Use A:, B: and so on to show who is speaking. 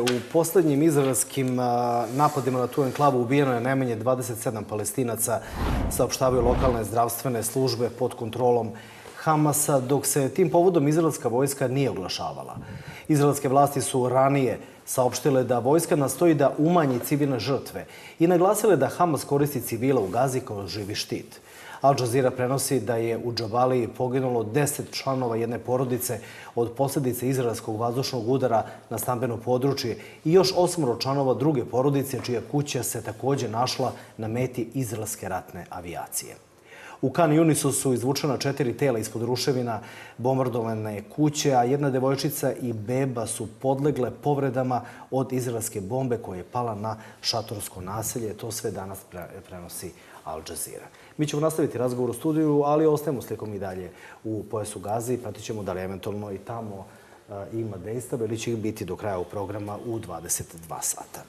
A: U poslednjim izraelskim napadima na tu enklavu ubijeno je najmanje 27 Palestinaca, saopštavaju lokalne zdravstvene službe pod kontrolom Hamasa, dok se tim povodom izraelska vojska nije oglašavala. Izraelske vlasti su ranije saopštile da vojska nastoji da umanji civilne žrtve i naglasile da Hamas koristi civila u Gazi kao živi štit. Al Jazeera prenosi da je u Džabaliji poginulo 10 članova jedne porodice od posljedice izraelskog vazdušnog udara na stambeno područje i još 8 članova druge porodice, čija kuća se također našla na meti izraelske ratne avijacije. U Kan Junisu su izvučena 4 tela ispod ruševina bombardovane kuće, a jedna devojčica i beba su podlegle povredama od izraelske bombe koja je pala na šatorsko naselje. To sve danas prenosi Al Jazeera. Mi ćemo nastaviti razgovor u studiju, ali ostajemo slikom i dalje u pojasu Gaze i pratit ćemo da li eventualno i tamo ima dejstava ili će ih biti do kraja ovog programa u 22 sata.